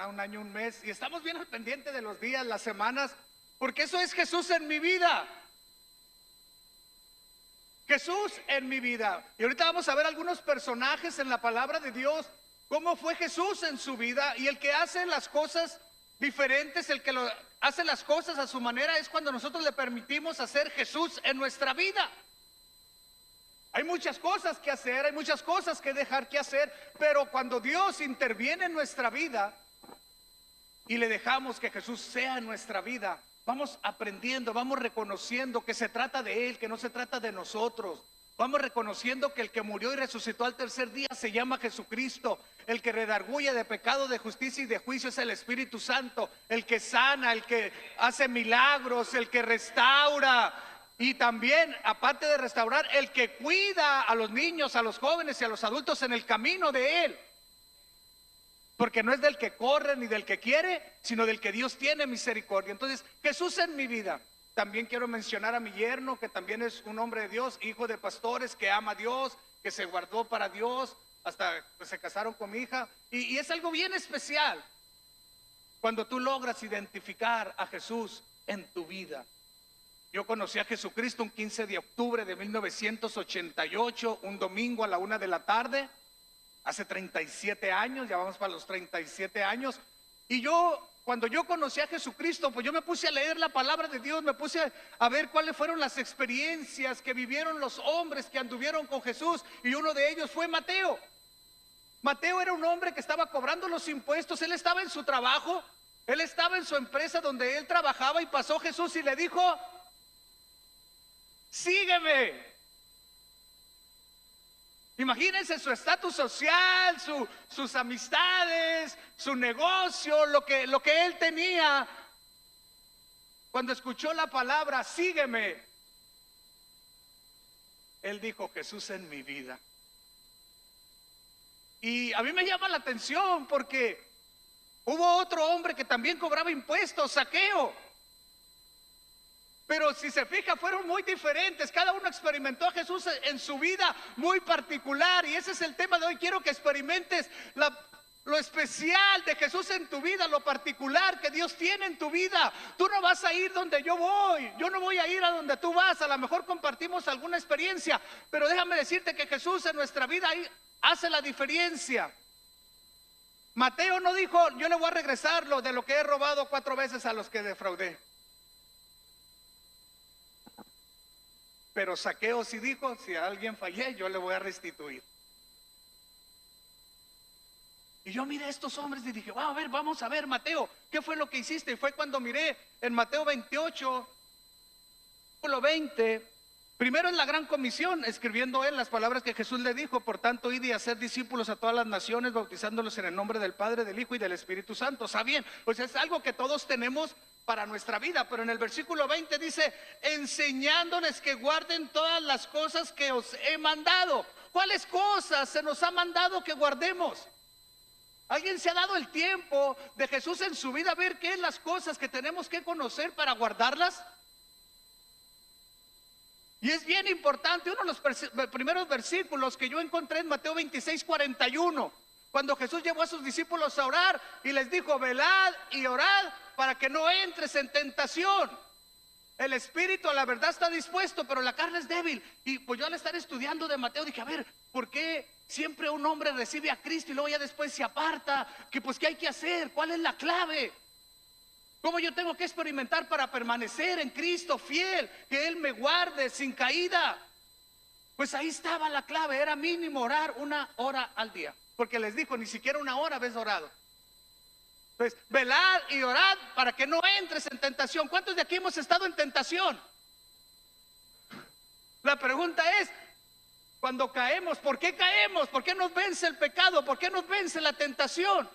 ¿verdad? Un año, un mes. Y estamos bien al pendiente de los días, las semanas, porque eso es Jesús en mi vida. Jesús en mi vida. Y ahorita vamos a ver algunos personajes en la palabra de Dios, cómo fue Jesús en su vida. Y el que hace las cosas diferentes, el que hace las cosas a su manera, es cuando nosotros le permitimos hacer Jesús en nuestra vida. Hay muchas cosas que hacer, hay muchas cosas que dejar que hacer, pero cuando Dios interviene en nuestra vida y le dejamos que Jesús sea en nuestra vida, vamos aprendiendo, vamos reconociendo que se trata de Él, que no se trata de nosotros. Vamos reconociendo que el que murió y resucitó al tercer día se llama Jesucristo. El que redarguye de pecado, de justicia y de juicio es el Espíritu Santo. El que sana, el que hace milagros, el que restaura. Y también, aparte de restaurar, el que cuida a los niños, a los jóvenes y a los adultos en el camino de Él. Porque no es del que corre ni del que quiere, sino del que Dios tiene misericordia. Entonces, Jesús en mi vida. También quiero mencionar a mi yerno, que también es un hombre de Dios, hijo de pastores, que ama a Dios, que se guardó para Dios, hasta pues, se casaron con mi hija. Y es algo bien especial cuando tú logras identificar a Jesús en tu vida. Yo conocí a Jesucristo un 15 de octubre de 1988, un domingo a la 1 de la tarde, hace 37 años, ya vamos para los 37 años. Y cuando yo conocí a Jesucristo, pues yo me puse a leer la palabra de Dios, me puse a ver cuáles fueron las experiencias que vivieron los hombres que anduvieron con Jesús, y uno de ellos fue Mateo. Mateo era un hombre que estaba cobrando los impuestos, él estaba en su trabajo, él estaba en su empresa donde él trabajaba, y pasó Jesús y le dijo: sígueme. Imagínense su estatus social, sus amistades, su negocio, lo que él tenía. Cuando escuchó la palabra sígueme, él dijo: Jesús en mi vida. Y a mí me llama la atención porque hubo otro hombre que también cobraba impuestos, Zaqueo. Pero si se fija, fueron muy diferentes. Cada uno experimentó a Jesús en su vida muy particular. Y ese es el tema de hoy. Quiero que experimentes lo especial de Jesús en tu vida, lo particular que Dios tiene en tu vida. Tú no vas a ir donde yo voy, yo no voy a ir a donde tú vas. A lo mejor compartimos alguna experiencia, pero déjame decirte que Jesús en nuestra vida hace la diferencia. Mateo no dijo: yo le voy a regresar lo de lo que he robado 4 veces a los que defraudé. Pero Zaqueo sí dijo: si a alguien fallé, yo le voy a restituir. Y yo miré a estos hombres y dije: vamos a ver, Mateo, ¿qué fue lo que hiciste? Y fue cuando miré en Mateo 28, versículo 20, primero en la gran comisión, escribiendo él las palabras que Jesús le dijo: por tanto, id y hacer discípulos a todas las naciones, bautizándolos en el nombre del Padre, del Hijo y del Espíritu Santo. Está bien, pues es algo que todos tenemos para nuestra vida. Pero en el versículo 20 dice: enseñándoles que guarden todas las cosas que os he mandado. ¿Cuáles cosas se nos ha mandado que guardemos? ¿Alguien se ha dado el tiempo de Jesús en su vida a ver qué es las cosas que tenemos que conocer para guardarlas? Y es bien importante. Uno de los primeros versículos que yo encontré en Mateo 26, 41, cuando Jesús llevó a sus discípulos a orar y les dijo: velad y orad para que no entres en tentación. El espíritu a la verdad está dispuesto, pero la carne es débil. Y pues yo al estar estudiando de Mateo dije: a ver, ¿por qué siempre un hombre recibe a Cristo y luego ya después se aparta? ¿Qué hay que hacer? ¿Cuál es la clave? ¿Cómo yo tengo que experimentar para permanecer en Cristo fiel? Que Él me guarde sin caída. Pues ahí estaba la clave, era mínimo orar 1 hora al día. Porque les dijo: ni siquiera 1 hora habéis orado. Pues velad y orad para que no entres en tentación. ¿Cuántos de aquí hemos estado en tentación? La pregunta es: cuando caemos, ¿por qué caemos? ¿Por qué nos vence el pecado? ¿Por qué nos vence la tentación?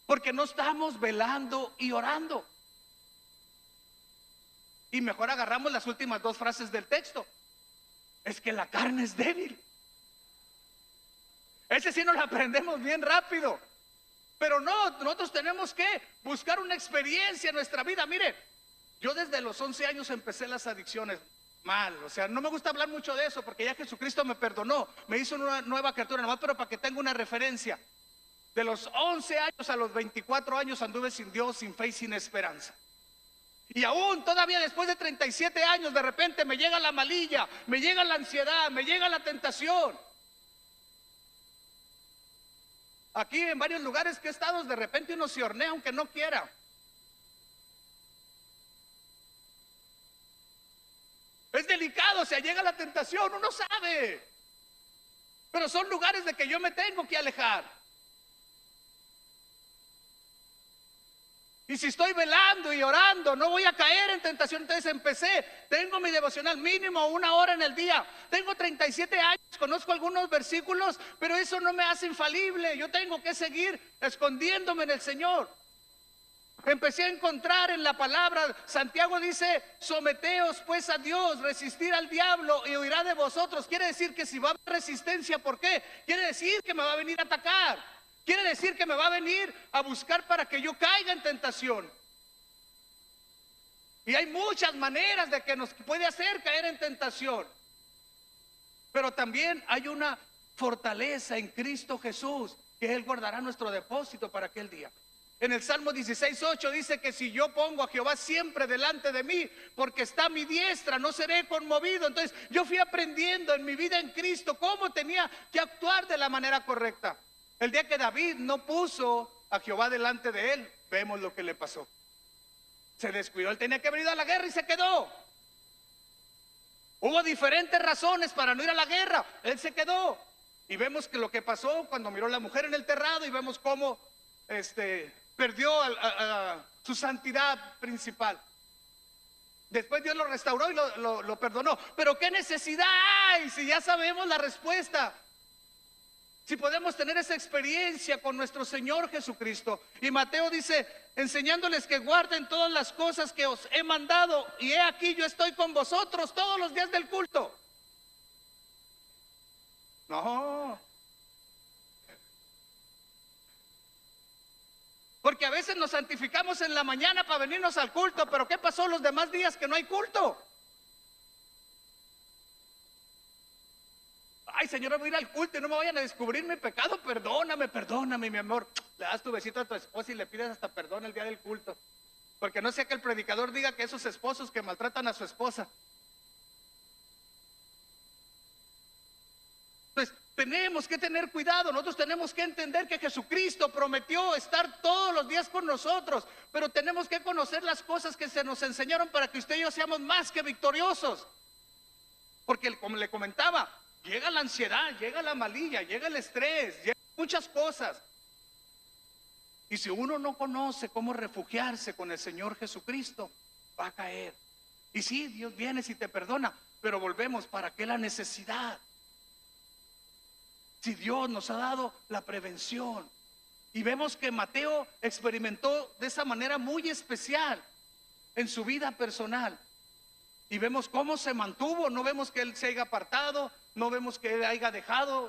Porque no estamos velando y orando. Y mejor agarramos las últimas 2 frases del texto: es que la carne es débil. Ese sí nos lo aprendemos bien rápido. Pero no, nosotros tenemos que buscar una experiencia en nuestra vida. Mire, yo desde los 11 años empecé las adicciones mal. O sea, no me gusta hablar mucho de eso porque ya Jesucristo me perdonó, me hizo una nueva criatura, nomás, pero para que tenga una referencia. De los 11 años a los 24 años anduve sin Dios, sin fe y sin esperanza. Y aún todavía después de 37 años de repente me llega la malilla, me llega la ansiedad, me llega la tentación. Aquí en varios lugares que he estado, de repente uno se hornea aunque no quiera. Es delicado, o sea, llega la tentación, uno sabe. Pero son lugares de que yo me tengo que alejar. Y si estoy velando y orando, no voy a caer en tentación. Entonces empecé, tengo mi devocional mínimo 1 hora en el día. Tengo 37 años, conozco algunos versículos, pero eso no me hace infalible. Yo tengo que seguir escondiéndome en el Señor. Empecé a encontrar en la palabra, Santiago dice, someteos pues a Dios, resistir al diablo y huirá de vosotros. Quiere decir que si va a haber resistencia, ¿por qué? Quiere decir que me va a venir a atacar. Quiere decir que me va a venir a buscar para que yo caiga en tentación. Y hay muchas maneras de que nos puede hacer caer en tentación. Pero también hay una fortaleza en Cristo Jesús, que Él guardará nuestro depósito para aquel día. En el Salmo 16:8 dice que si yo pongo a Jehová siempre delante de mí, porque está a mi diestra, no seré conmovido. Entonces yo fui aprendiendo en mi vida en Cristo cómo tenía que actuar de la manera correcta. El día que David no puso a Jehová delante de él, vemos lo que le pasó. Se descuidó, él tenía que haber ido a la guerra y se quedó. Hubo diferentes razones para no ir a la guerra, él se quedó. Y vemos que lo que pasó cuando miró a la mujer en el terrado, y vemos cómo perdió su santidad principal. Después Dios lo restauró y lo perdonó. Pero qué necesidad hay si ya sabemos la respuesta. Si podemos tener esa experiencia con nuestro Señor Jesucristo. Y Mateo dice, enseñándoles que guarden todas las cosas que os he mandado, y he aquí yo estoy con vosotros todos los días del culto. No. Porque a veces nos santificamos en la mañana para venirnos al culto, pero ¿qué pasó los demás días que no hay culto? Ay, Señor, voy a ir al culto y no me vayan a descubrir mi pecado. Perdóname, perdóname, mi amor. Le das tu besito a tu esposa y le pides hasta perdón el día del culto. Porque no sea que el predicador diga que esos esposos que maltratan a su esposa. Entonces, tenemos que tener cuidado. Nosotros tenemos que entender que Jesucristo prometió estar todos los días con nosotros. Pero tenemos que conocer las cosas que se nos enseñaron para que usted y yo seamos más que victoriosos. Porque, como le comentaba, llega la ansiedad, llega la malilla, llega el estrés, llegan muchas cosas. Y si uno no conoce cómo refugiarse con el Señor Jesucristo, va a caer. Y sí, Dios viene si te perdona, pero volvemos, ¿para qué la necesidad? Si Dios nos ha dado la prevención. Y vemos que Mateo experimentó de esa manera muy especial en su vida personal. Y vemos cómo se mantuvo, no vemos que él se haya apartado, no vemos que él haya dejado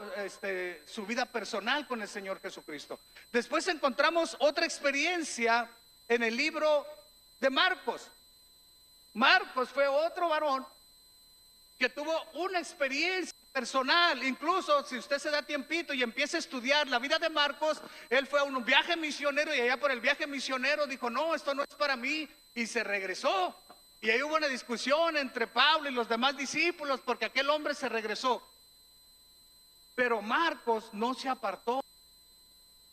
su vida personal con el Señor Jesucristo. Después encontramos otra experiencia en el libro de Marcos. Marcos fue otro varón que tuvo una experiencia personal. Incluso si usted se da tiempito y empieza a estudiar la vida de Marcos, él fue a un viaje misionero y allá por el viaje misionero dijo, no, esto no es para mí, y se regresó. Y ahí hubo una discusión entre Pablo y los demás discípulos porque aquel hombre se regresó. Pero Marcos no se apartó.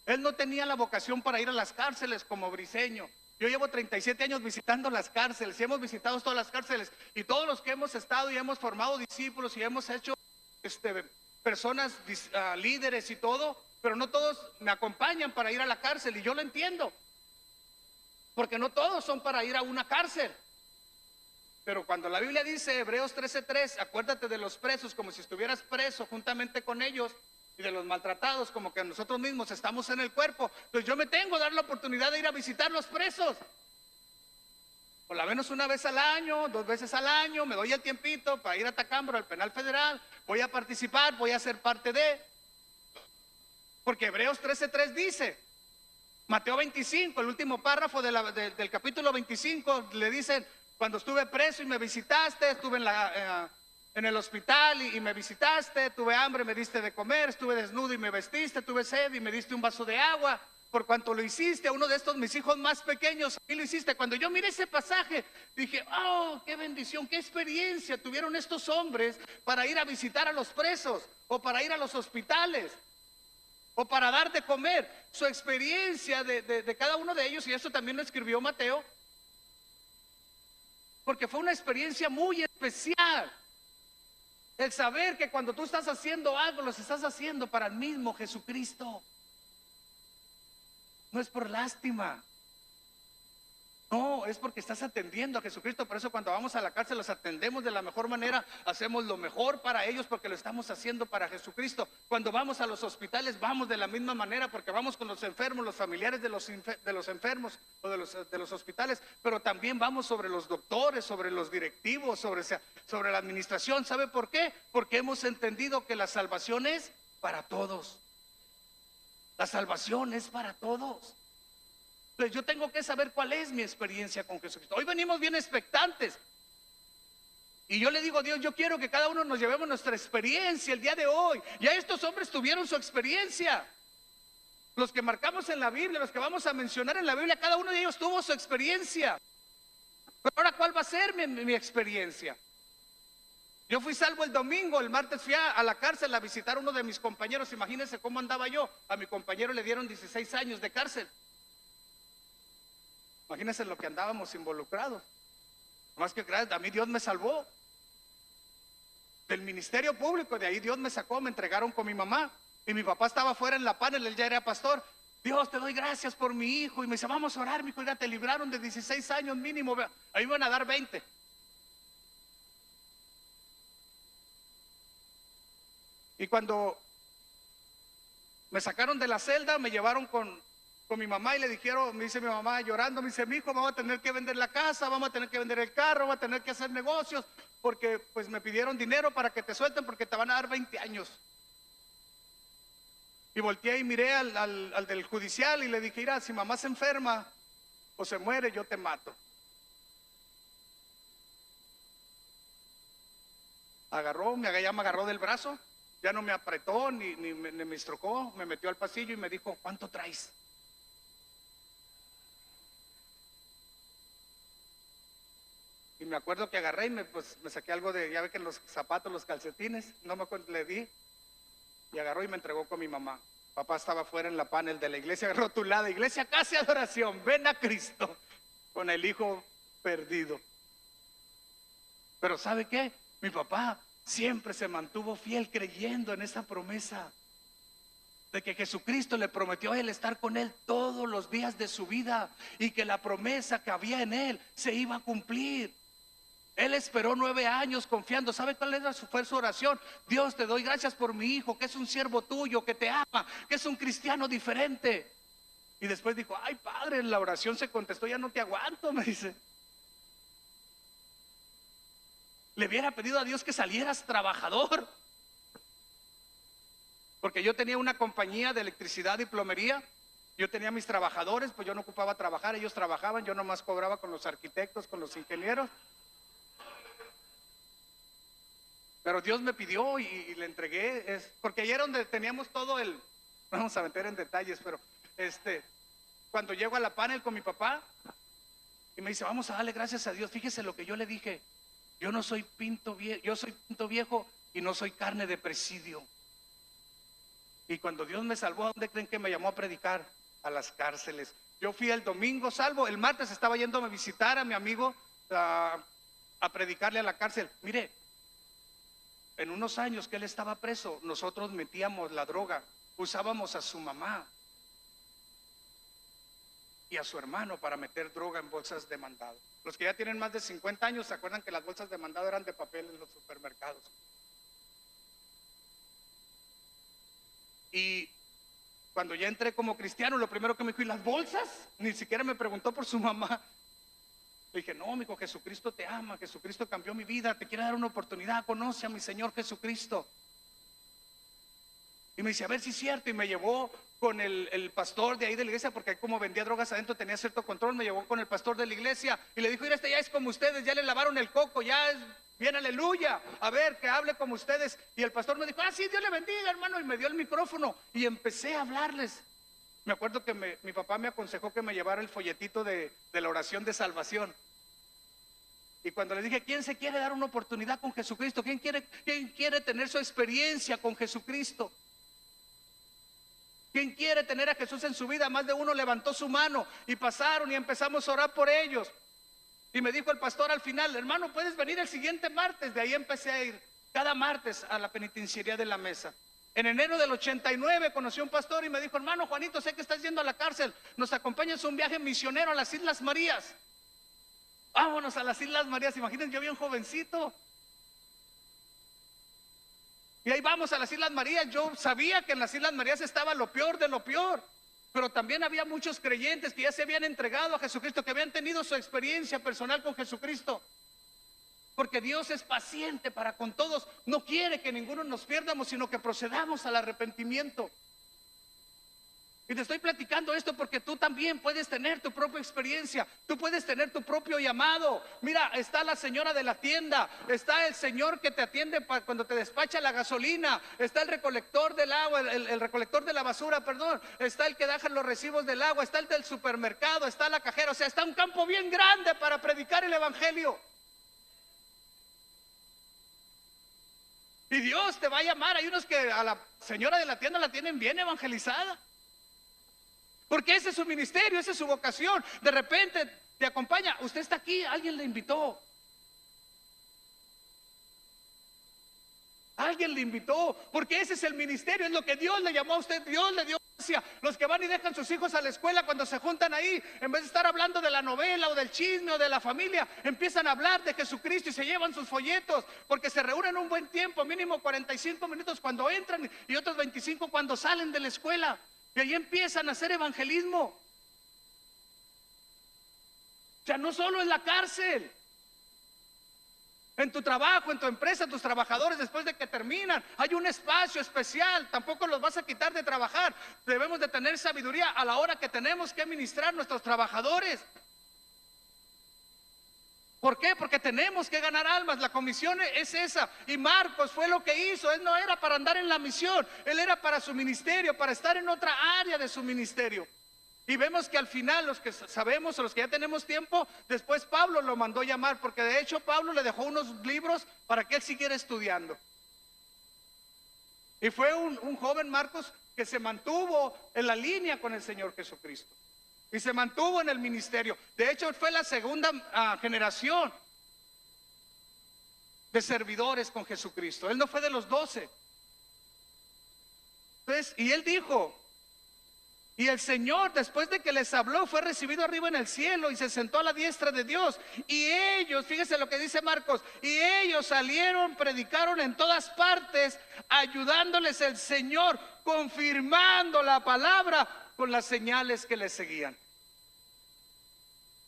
Él no tenía la vocación para ir a las cárceles como Briceño. Yo llevo 37 años visitando las cárceles y hemos visitado todas las cárceles. Y todos los que hemos estado y hemos formado discípulos y hemos hecho personas líderes y todo, pero no todos me acompañan para ir a la cárcel. Y yo lo entiendo. Porque no todos son para ir a una cárcel. Pero cuando la Biblia dice, Hebreos 13:3, acuérdate de los presos como si estuvieras preso juntamente con ellos, y de los maltratados como que nosotros mismos estamos en el cuerpo, pues yo me tengo que dar la oportunidad de ir a visitar los presos. Por lo menos una vez al año, 2 veces al año, me doy el tiempito para ir a Tacámbaro, al penal federal, voy a participar, voy a ser parte de. Porque Hebreos 13:3 dice, Mateo 25, el último párrafo del capítulo 25, le dicen, cuando estuve preso y me visitaste, estuve en el hospital y me visitaste, tuve hambre, me diste de comer, estuve desnudo y me vestiste, tuve sed y me diste un vaso de agua. Por cuanto lo hiciste a uno de estos mis hijos más pequeños, y lo hiciste. Cuando yo miré ese pasaje, dije, oh, qué bendición, qué experiencia tuvieron estos hombres para ir a visitar a los presos, o para ir a los hospitales, o para dar de comer. Su experiencia de cada uno de ellos, y eso también lo escribió Mateo, porque fue una experiencia muy especial. El saber que cuando tú estás haciendo algo, lo estás haciendo para el mismo Jesucristo. No es por lástima. No, es porque estás atendiendo a Jesucristo. Por eso cuando vamos a la cárcel los atendemos de la mejor manera, hacemos lo mejor para ellos porque lo estamos haciendo para Jesucristo. Cuando vamos a los hospitales vamos de la misma manera porque vamos con los enfermos, los familiares de los enfermos o de los hospitales, pero también vamos sobre los doctores, sobre los directivos, sobre la administración. ¿Sabe por qué? Porque hemos entendido que la salvación es para todos. La salvación es para todos. Entonces yo tengo que saber cuál es mi experiencia con Jesucristo. Hoy venimos bien expectantes. Y yo le digo a Dios, yo quiero que cada uno nos llevemos nuestra experiencia el día de hoy. Ya estos hombres tuvieron su experiencia. Los que marcamos en la Biblia, los que vamos a mencionar en la Biblia, cada uno de ellos tuvo su experiencia. Pero ahora, ¿cuál va a ser mi experiencia? Yo fui salvo el domingo, el martes fui a la cárcel a visitar a uno de mis compañeros. Imagínense cómo andaba yo. A mi compañero le dieron 16 años de cárcel. Imagínense lo que andábamos involucrados. Más que gracias, a mí Dios me salvó del ministerio público. De ahí Dios me sacó, me entregaron con mi mamá. Y mi papá estaba fuera en la panel, él ya era pastor. Dios, te doy gracias por mi hijo. Y me dice, vamos a orar, mi hijo, ya te libraron de 16 años mínimo. Ahí me van a dar 20. Y cuando me sacaron de la celda, me llevaron con mi mamá y le dijeron, me dice mi mamá llorando, me dice, mi hijo, vamos a tener que vender la casa, vamos a tener que vender el carro, vamos a tener que hacer negocios, porque pues me pidieron dinero para que te suelten porque te van a dar 20 años. Y volteé y miré al del judicial y le dije, mira, si mamá se enferma o se muere, yo te mato. Ya me agarró del brazo, ya no me apretó ni me estrocó, me metió al pasillo y me dijo, ¿cuánto traes? Y me acuerdo que agarré y me saqué algo de, ya ve que los zapatos, los calcetines, no me acuerdo, le di, y agarró y me entregó con mi mamá. Papá estaba fuera en la panel de la iglesia, rotulada, iglesia Casa de Adoración, ven a Cristo, con el hijo perdido. Pero ¿sabe qué? Mi papá siempre se mantuvo fiel creyendo en esa promesa de que Jesucristo le prometió a él estar con él todos los días de su vida y que la promesa que había en él se iba a cumplir. Él esperó 9 años confiando. ¿Sabe cuál fue su oración? Dios, te doy gracias por mi hijo, que es un siervo tuyo, que te ama, que es un cristiano diferente. Y después dijo, ay padre, la oración se contestó, ya no te aguanto, me dice. Le hubiera pedido a Dios que salieras trabajador. Porque yo tenía una compañía de electricidad y plomería. Yo tenía mis trabajadores, pues yo no ocupaba trabajar, ellos trabajaban, yo nomás cobraba con los arquitectos, con los ingenieros. Pero Dios me pidió y le entregué, porque ayer donde teníamos todo no vamos a meter en detalles, pero cuando llego a la panel con mi papá y me dice, vamos a darle gracias a Dios, fíjese lo que yo le dije, yo no soy pinto viejo, yo soy pinto viejo y no soy carne de presidio. Y cuando Dios me salvó, ¿a dónde creen que me llamó a predicar? A las cárceles. Yo fui el domingo salvo, el martes estaba yéndome a visitar a mi amigo a predicarle a la cárcel. Mire, en unos años que él estaba preso, nosotros metíamos la droga, usábamos a su mamá y a su hermano para meter droga en bolsas de mandado. Los que ya tienen más de 50 años se acuerdan que las bolsas de mandado eran de papel en los supermercados. Y cuando ya entré como cristiano, lo primero que me dijo, ¿y las bolsas? Ni siquiera me preguntó por su mamá. Le dije, no, mi hijo, Jesucristo te ama, Jesucristo cambió mi vida, te quiere dar una oportunidad, conoce a mi Señor Jesucristo. Y me dice, a ver si es cierto, y me llevó con el pastor de ahí de la iglesia, porque como vendía drogas adentro tenía cierto control. Me llevó con el pastor de la iglesia y le dijo: mira, este ya es como ustedes, ya le lavaron el coco, ya es bien, aleluya, a ver, que hable como ustedes. Y el pastor me dijo: sí, Dios le bendiga, hermano. Y me dio el micrófono y empecé a hablarles. Me acuerdo que mi papá me aconsejó que me llevara el folletito de la oración de salvación. Y cuando le dije: ¿quién se quiere dar una oportunidad con Jesucristo? ¿Quién quiere tener su experiencia con Jesucristo? ¿Quién quiere tener a Jesús en su vida? Más de uno levantó su mano y pasaron y empezamos a orar por ellos. Y me dijo el pastor al final: hermano, ¿puedes venir el siguiente martes? De ahí empecé a ir cada martes a la penitenciaría de La Mesa. En enero del 89 conocí a un pastor y me dijo: hermano Juanito, sé que estás yendo a la cárcel, ¿nos acompañas a un viaje misionero a las Islas Marías? Vámonos a las Islas Marías. Imagínense, yo bien jovencito. Y ahí vamos a las Islas Marías. Yo sabía que en las Islas Marías estaba lo peor de lo peor, pero también había muchos creyentes que ya se habían entregado a Jesucristo, que habían tenido su experiencia personal con Jesucristo. Porque Dios es paciente para con todos. No quiere que ninguno nos pierdamos, sino que procedamos al arrepentimiento. Y te estoy platicando esto porque tú también puedes tener tu propia experiencia. Tú puedes tener tu propio llamado. Mira, está la señora de la tienda, está el señor que te atiende cuando te despacha la gasolina, está el recolector del agua, el recolector de la basura, perdón, está el que deja los recibos del agua, está el del supermercado, está la cajera. O sea, está un campo bien grande para predicar el evangelio. Y Dios te va a llamar. Hay unos que a la señora de la tienda la tienen bien evangelizada, porque ese es su ministerio, esa es su vocación. De repente te acompaña: usted está aquí, alguien le invitó. Alguien le invitó, porque ese es el ministerio, es lo que Dios le llamó a usted. Dios le dio gracia. Los que van y dejan sus hijos a la escuela, cuando se juntan ahí, en vez de estar hablando de la novela o del chisme o de la familia, empiezan a hablar de Jesucristo y se llevan sus folletos, porque se reúnen un buen tiempo, mínimo 45 minutos cuando entran y otros 25 cuando salen de la escuela. Y ahí empiezan a hacer evangelismo. O sea, no solo en la cárcel, en tu trabajo, en tu empresa, tus trabajadores después de que terminan, hay un espacio especial. Tampoco los vas a quitar de trabajar. Debemos de tener sabiduría a la hora que tenemos que ministrar a nuestros trabajadores. ¿Por qué? Porque tenemos que ganar almas. La comisión es esa. Y Marcos fue lo que hizo. Él no era para andar en la misión, él era para su ministerio, para estar en otra área de su ministerio. Y vemos que al final, los que sabemos o los que ya tenemos tiempo, después Pablo lo mandó llamar, porque de hecho Pablo le dejó unos libros para que él siguiera estudiando. Y fue un joven, Marcos, que se mantuvo en la línea con el Señor Jesucristo y se mantuvo en el ministerio. De hecho, fue la segunda generación de servidores con Jesucristo. Él no fue de los 12. Entonces, y él dijo: y el Señor, después de que les habló, fue recibido arriba en el cielo y se sentó a la diestra de Dios. Y ellos, fíjese lo que dice Marcos, y ellos salieron, predicaron en todas partes, ayudándoles el Señor, confirmando la palabra con las señales que les seguían.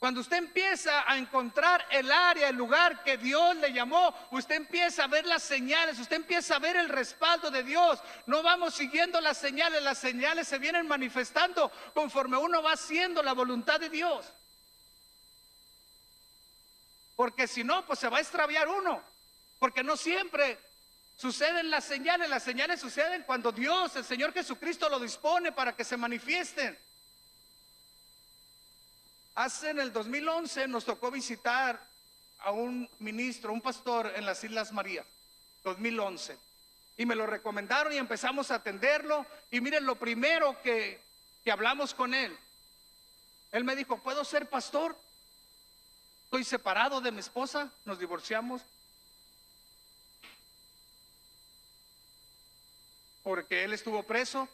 Cuando usted empieza a encontrar el área, el lugar que Dios le llamó, usted empieza a ver las señales, usted empieza a ver el respaldo de Dios. No vamos siguiendo las señales se vienen manifestando conforme uno va haciendo la voluntad de Dios. Porque si no, pues se va a extraviar uno, porque no siempre suceden las señales suceden cuando Dios, el Señor Jesucristo, lo dispone para que se manifiesten. En el 2011 nos tocó visitar a un ministro, un pastor en las Islas Marías, 2011. Y me lo recomendaron y empezamos a atenderlo. Y miren, lo primero que hablamos con él me dijo: ¿puedo ser pastor? Estoy separado de mi esposa, nos divorciamos porque él estuvo preso.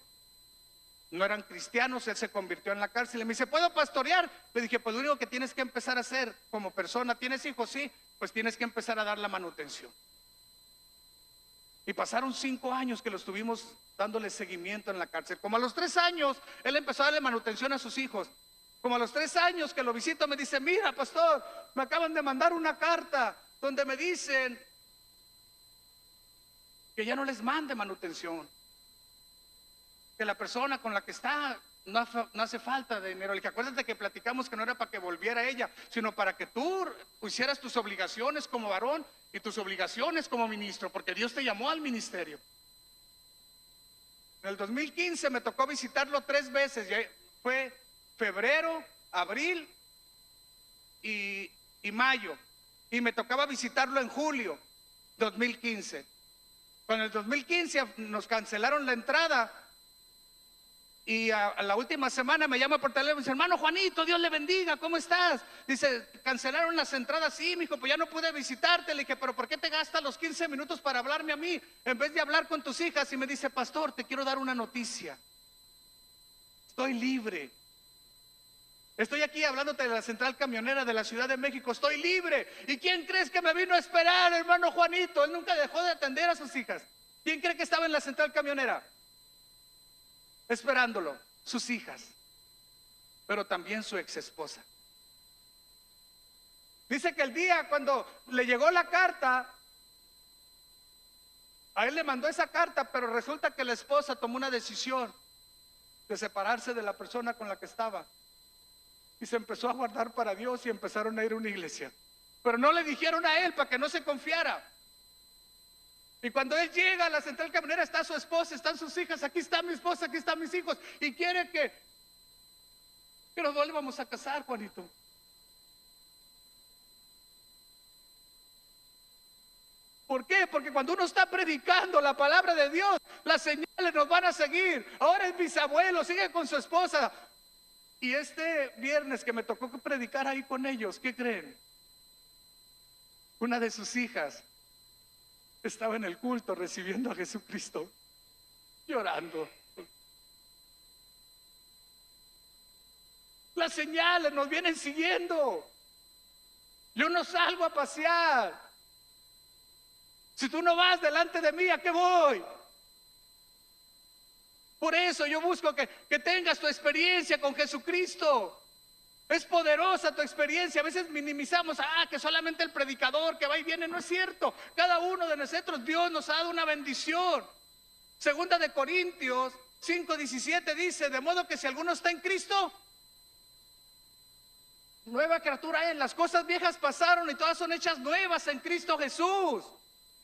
No eran cristianos, él se convirtió en la cárcel. Y me dice: ¿puedo pastorear? Le dije: pues lo único que tienes que empezar a hacer como persona, ¿tienes hijos? Sí, pues tienes que empezar a dar la manutención. Y pasaron 5 años que lo estuvimos dándole seguimiento en la cárcel. Como a los 3 años, él empezó a darle manutención a sus hijos. Como a los 3 años que lo visito, me dice: mira, pastor, me acaban de mandar una carta donde me dicen que ya no les mande manutención, que la persona con la que está no hace falta de dinero. Le dije, acuérdate que platicamos que no era para que volviera ella, sino para que tú hicieras tus obligaciones como varón y tus obligaciones como ministro, porque Dios te llamó al ministerio. En el 2015 me tocó visitarlo 3 veces. Fue febrero, abril y mayo. Y me tocaba visitarlo en julio 2015. Cuando en el 2015 nos cancelaron la entrada, y a la última semana me llama por teléfono y dice, hermano Juanito, Dios le bendiga, ¿cómo estás? Dice, cancelaron las entradas. Sí, mijo, pues ya no pude visitarte. Le dije, pero ¿por qué te gastas los 15 minutos para hablarme a mí en vez de hablar con tus hijas? Y me dice, pastor, te quiero dar una noticia. Estoy libre. Estoy aquí hablándote de la central camionera de la Ciudad de México. Estoy libre. ¿Y quién crees que me vino a esperar, hermano Juanito? Él nunca dejó de atender a sus hijas. ¿Quién cree que estaba en la central camionera? Esperándolo, sus hijas, pero también su ex esposa. Dice que el día cuando le llegó la carta, a él le mandó esa carta, pero resulta que la esposa tomó una decisión de separarse de la persona con la que estaba y se empezó a guardar para Dios y empezaron a ir a una iglesia, pero no le dijeron a él para que no se confiara. Y cuando él llega a la central camionera, está su esposa, están sus hijas. Aquí está mi esposa, aquí están mis hijos. Y quiere que nos volvamos a casar, Juanito. ¿Por qué? Porque cuando uno está predicando la palabra de Dios, las señales nos van a seguir. Ahora es bisabuelo, sigue con su esposa. Y este viernes que me tocó predicar ahí con ellos, ¿qué creen? Una de sus hijas estaba en el culto recibiendo a Jesucristo, llorando. Las señales nos vienen siguiendo. Yo no salgo a pasear. Si tú no vas delante de mí, ¿a qué voy? Por eso yo busco que tengas tu experiencia con Jesucristo. Es poderosa tu experiencia. A veces minimizamos, que solamente el predicador que va y viene. No es cierto. Cada uno de nosotros, Dios nos ha dado una bendición. Segunda de Corintios 5:17 dice, de modo que si alguno está en Cristo, nueva criatura es. Las cosas viejas pasaron y todas son hechas nuevas en Cristo Jesús.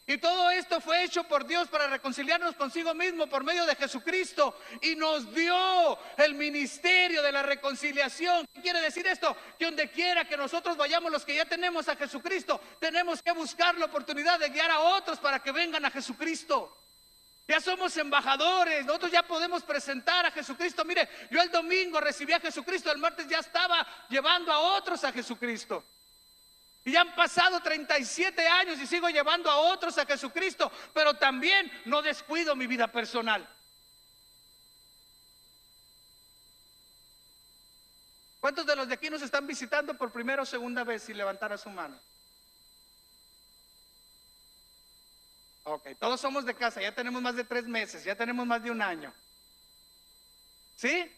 Y todo esto fue hecho por Dios para reconciliarnos consigo mismo por medio de Jesucristo. Y nos dio el ministerio de la reconciliación. ¿Qué quiere decir esto? Que donde quiera que nosotros vayamos, los que ya tenemos a Jesucristo, tenemos que buscar la oportunidad de guiar a otros para que vengan a Jesucristo. Ya somos embajadores, nosotros ya podemos presentar a Jesucristo. Mire, yo el domingo recibí a Jesucristo, el martes ya estaba llevando a otros a Jesucristo. Y ya han pasado 37 años y sigo llevando a otros a Jesucristo, pero también no descuido mi vida personal. ¿Cuántos de los de aquí nos están visitando por primera o segunda vez? Si levantara su mano. Ok, todos somos de casa, ya tenemos más de 3 meses, ya tenemos más de 1 año. ¿Sí?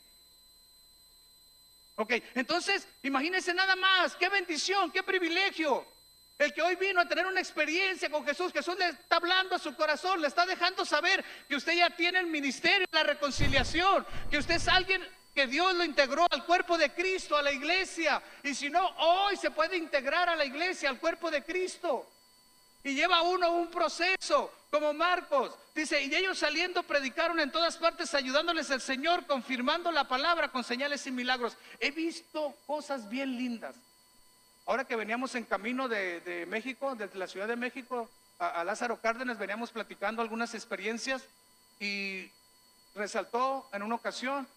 Ok, entonces imagínense nada más, qué bendición, qué privilegio. El que hoy vino a tener una experiencia con Jesús. Jesús le está hablando a su corazón, le está dejando saber que usted ya tiene el ministerio de la reconciliación, que usted es alguien que Dios lo integró al cuerpo de Cristo, a la iglesia. Y si no, hoy se puede integrar a la iglesia, al cuerpo de Cristo. Y lleva uno un proceso, como Marcos dice, y ellos saliendo predicaron en todas partes, ayudándoles al Señor, confirmando la palabra con señales y milagros. He visto cosas bien lindas. Ahora que veníamos en camino de México, desde la Ciudad de México a Lázaro Cárdenas, veníamos platicando algunas experiencias y resaltó en una ocasión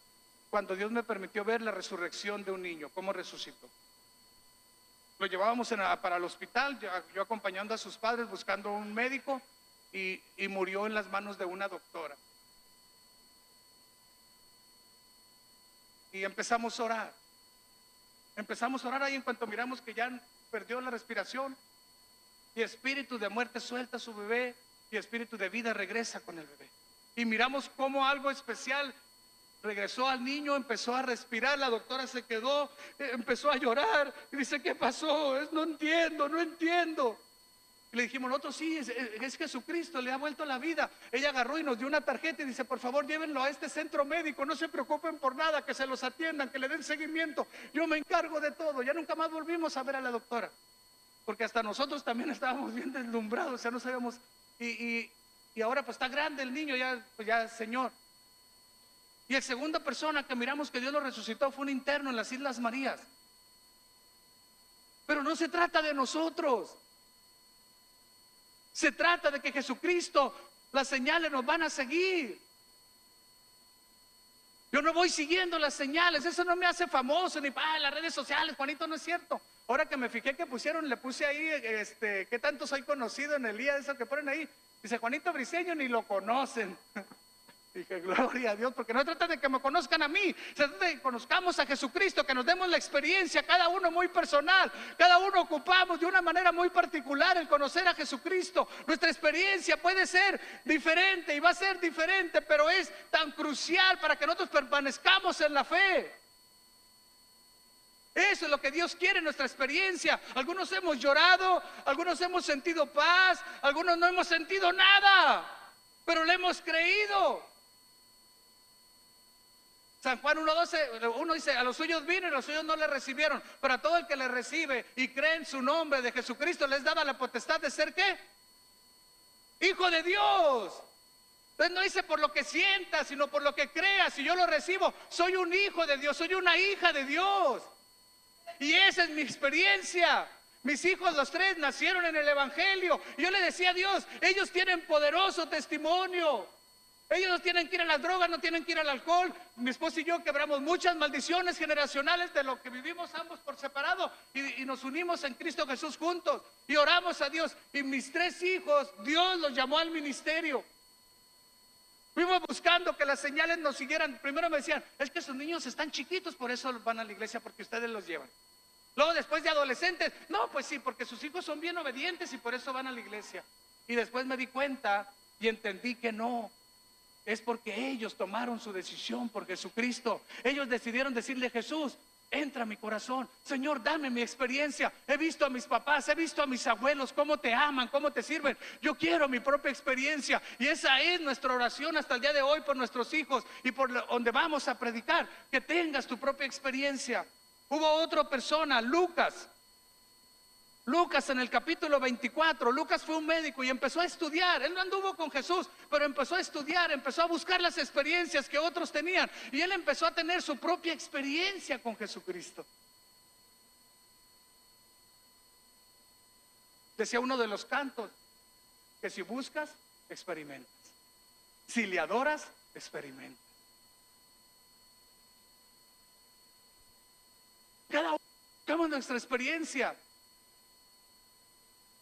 cuando Dios me permitió ver la resurrección de un niño, cómo resucitó. Lo llevábamos para el hospital, yo acompañando a sus padres, buscando un médico, y murió en las manos de una doctora. Y empezamos a orar. Empezamos a orar ahí en cuanto miramos que ya perdió la respiración. Y espíritu de muerte suelta a su bebé y espíritu de vida regresa con el bebé. Y miramos cómo algo especial regresó al niño, empezó a respirar, la doctora se quedó, empezó a llorar y dice, ¿qué pasó? No entiendo, no entiendo. Y le dijimos nosotros, sí, es Jesucristo, le ha vuelto la vida. Ella agarró y nos dio una tarjeta y dice, por favor, llévenlo a este centro médico, no se preocupen por nada, que se los atiendan, que le den seguimiento. Yo me encargo de todo. Ya nunca más volvimos a ver a la doctora, porque hasta nosotros también estábamos bien deslumbrados, o sea, no sabíamos. Y ahora pues está grande el niño, ya, pues ya señor. Y la segunda persona que miramos que Dios lo resucitó fue un interno en las Islas Marías. Pero no se trata de nosotros. Se trata de que Jesucristo, las señales nos van a seguir. Yo no voy siguiendo las señales, eso no me hace famoso, ni en las redes sociales, Juanito, no es cierto. Ahora que me fijé que pusieron, le puse ahí, ¿qué tanto soy conocido en el día de eso que ponen ahí? Dice, Juanito Briseño, ni lo conocen. Dije, gloria a Dios, porque no se trata de que me conozcan a mí, se trata de que conozcamos a Jesucristo, que nos demos la experiencia, cada uno muy personal, cada uno ocupamos de una manera muy particular el conocer a Jesucristo. Nuestra experiencia puede ser diferente y va a ser diferente, pero es tan crucial para que nosotros permanezcamos en la fe. Eso es lo que Dios quiere en nuestra experiencia. Algunos hemos llorado, algunos hemos sentido paz, algunos no hemos sentido nada, pero le hemos creído. San Juan 1:12, uno dice, a los suyos vino y los suyos no le recibieron, pero a todo el que le recibe y cree en su nombre de Jesucristo les daba la potestad de ser ¿qué? Hijo de Dios. Entonces no dice por lo que sientas, sino por lo que creas. Si yo lo recibo, soy un hijo de Dios, soy una hija de Dios. Y esa es mi experiencia. Mis hijos, los tres, nacieron en el Evangelio. Y yo le decía a Dios, ellos tienen poderoso testimonio. Ellos no tienen que ir a las drogas, no tienen que ir al alcohol. Mi esposa y yo quebramos muchas maldiciones generacionales de lo que vivimos ambos por separado y nos unimos en Cristo Jesús juntos y oramos a Dios. Y mis tres hijos, Dios los llamó al ministerio. Fuimos buscando que las señales nos siguieran. Primero me decían, es que sus niños están chiquitos, por eso van a la iglesia, porque ustedes los llevan. Luego después de adolescentes, no, pues sí, porque sus hijos son bien obedientes y por eso van a la iglesia. Y después me di cuenta y entendí que no. Es porque ellos tomaron su decisión por Jesucristo. Ellos decidieron decirle, Jesús, entra a mi corazón. Señor, dame mi experiencia. He visto a mis papás, he visto a mis abuelos, cómo te aman, cómo te sirven. Yo quiero mi propia experiencia. Y esa es nuestra oración hasta el día de hoy por nuestros hijos y por donde vamos a predicar. Que tengas tu propia experiencia. Hubo otra persona, Lucas en el capítulo 24, Lucas fue un médico y empezó a estudiar. Él no anduvo con Jesús, pero empezó a estudiar, empezó a buscar las experiencias que otros tenían. Y él empezó a tener su propia experiencia con Jesucristo. Decía uno de los cantos, que si buscas, experimentas. Si le adoras, experimentas. Cada uno tenemos nuestra experiencia.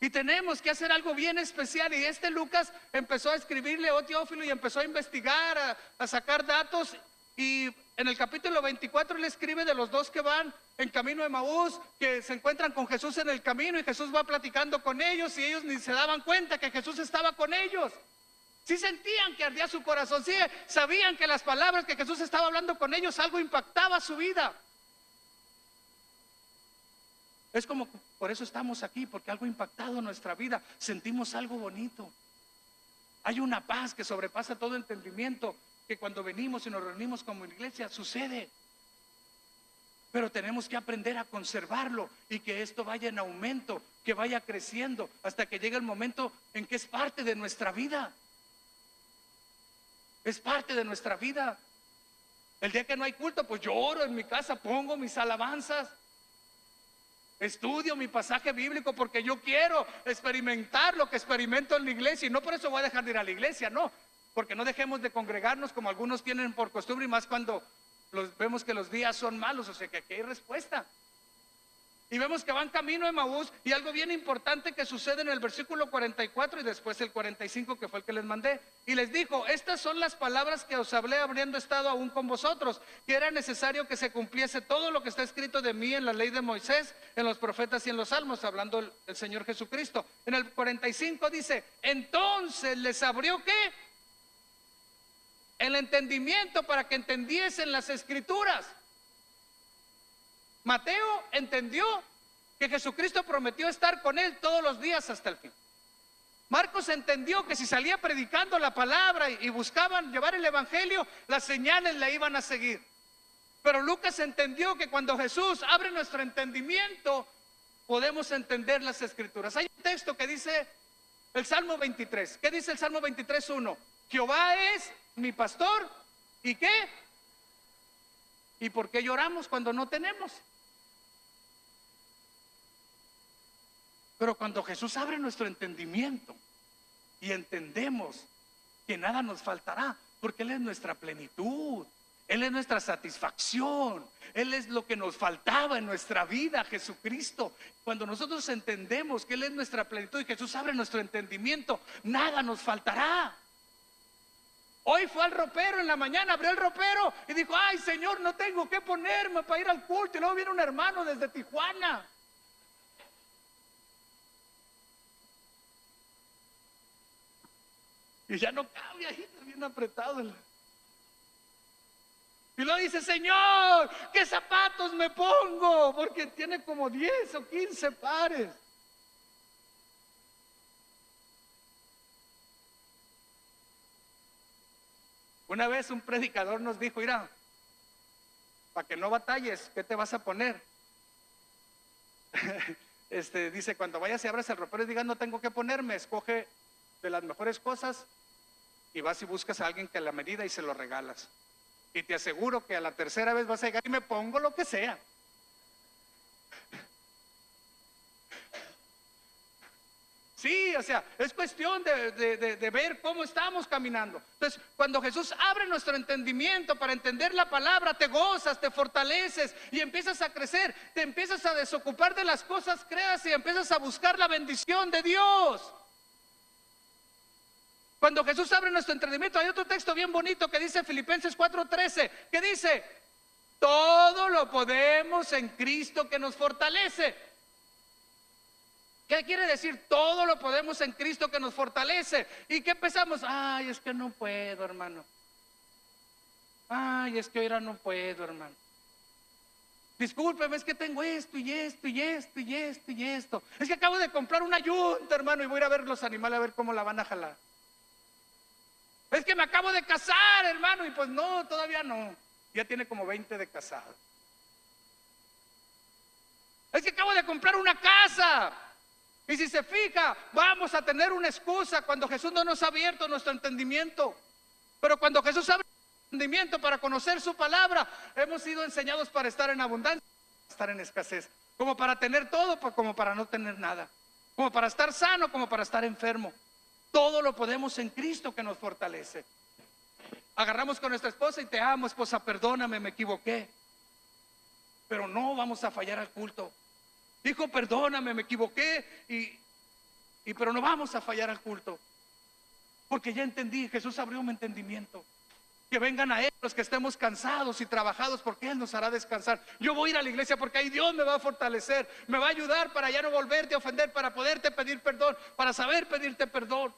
Y tenemos que hacer algo bien especial. Y Lucas empezó a escribirle a Teófilo y empezó a investigar, a sacar datos. Y en el capítulo 24 él escribe de los dos que van en camino de Emaús, que se encuentran con Jesús en el camino y Jesús va platicando con ellos y ellos ni se daban cuenta que Jesús estaba con ellos. Sí sentían que ardía su corazón, sí sabían que las palabras que Jesús estaba hablando con ellos algo impactaba su vida. Es como, por eso estamos aquí, porque algo ha impactado nuestra vida, sentimos algo bonito. Hay una paz que sobrepasa todo entendimiento, que cuando venimos y nos reunimos como iglesia sucede. Pero tenemos que aprender a conservarlo y que esto vaya en aumento, que vaya creciendo hasta que llegue el momento en que es parte de nuestra vida. Es parte de nuestra vida. El día que no hay culto, pues yo oro en mi casa, pongo mis alabanzas. Estudio mi pasaje bíblico porque yo quiero experimentar lo que experimento en la iglesia. Y no por eso voy a dejar de ir a la iglesia, no. Porque no dejemos de congregarnos como algunos tienen por costumbre. Y más cuando vemos que los días son malos. O sea que aquí hay respuesta. Y vemos que van camino a Emaús. Y algo bien importante que sucede en el versículo 44 y después el 45, que fue el que les mandé. Y les dijo, estas son las palabras que os hablé habiendo estado aún con vosotros, que era necesario que se cumpliese todo lo que está escrito de mí en la ley de Moisés, en los profetas y en los salmos, hablando el Señor Jesucristo. En el 45 dice, entonces les abrió ¿qué? El entendimiento para que entendiesen las escrituras. Mateo entendió que Jesucristo prometió estar con él todos los días hasta el fin. Marcos entendió que si salía predicando la palabra y buscaban llevar el evangelio, las señales le iban a seguir. Pero Lucas entendió que cuando Jesús abre nuestro entendimiento, podemos entender las escrituras. Hay un texto que dice el Salmo 23. ¿Qué dice el Salmo 23:1? Jehová es mi pastor. ¿Y qué? ¿Y por qué lloramos cuando no tenemos? Pero cuando Jesús abre nuestro entendimiento y entendemos que nada nos faltará, porque Él es nuestra plenitud, Él es nuestra satisfacción, Él es lo que nos faltaba en nuestra vida, Jesucristo. Cuando nosotros entendemos que Él es nuestra plenitud y Jesús abre nuestro entendimiento, nada nos faltará. Hoy fue al ropero en la mañana, abrió el ropero y dijo: ay, Señor, no tengo que ponerme para ir al culto. Y luego viene un hermano desde Tijuana. Y ya no cabe ahí, está bien apretado. Y luego dice: Señor, ¿qué zapatos me pongo? Porque tiene como 10 o 15 pares. Una vez un predicador nos dijo: mira, para que no batalles, ¿qué te vas a poner? Dice: cuando vayas y abras el ropero y digas no tengo que ponerme, escoge de las mejores cosas y vas y buscas a alguien que a la medida y se lo regalas. Y te aseguro que a la tercera vez vas a llegar y me pongo lo que sea. Sí, o sea, es cuestión de ver cómo estamos caminando. Entonces, cuando Jesús abre nuestro entendimiento para entender la palabra, te gozas, te fortaleces y empiezas a crecer, te empiezas a desocupar de las cosas creas y empiezas a buscar la bendición de Dios. Cuando Jesús abre nuestro entendimiento, hay otro texto bien bonito que dice Filipenses 4:13, que dice: todo lo podemos en Cristo que nos fortalece. ¿Qué quiere decir? Todo lo podemos en Cristo que nos fortalece. ¿Y qué pensamos? Ay, es que no puedo, hermano. Ay, es que ahora no puedo, hermano. Discúlpeme, es que tengo esto y esto y esto y esto y esto. Es que acabo de comprar una yunta, hermano, y voy a ir a ver los animales a ver cómo la van a jalar. Es que me acabo de casar, hermano, y pues no, todavía no. Ya tiene como 20 de casado. Es que acabo de comprar una casa. Y si se fija, vamos a tener una excusa cuando Jesús no nos ha abierto nuestro entendimiento. Pero cuando Jesús abre nuestro entendimiento para conocer su palabra, hemos sido enseñados para estar en abundancia, para estar en escasez, como para tener todo, como para no tener nada, como para estar sano, como para estar enfermo. Todo lo podemos en Cristo que nos fortalece. Agarramos con nuestra esposa y: te amo, esposa, perdóname, me equivoqué. Pero no vamos a fallar al culto. Dijo: perdóname, me equivoqué, pero no vamos a fallar al culto. Porque ya entendí, Jesús abrió mi entendimiento. Que vengan a Él los que estemos cansados y trabajados, porque Él nos hará descansar. Yo voy a ir a la iglesia porque ahí Dios me va a fortalecer, me va a ayudar para ya no volverte a ofender, para poderte pedir perdón, para saber pedirte perdón.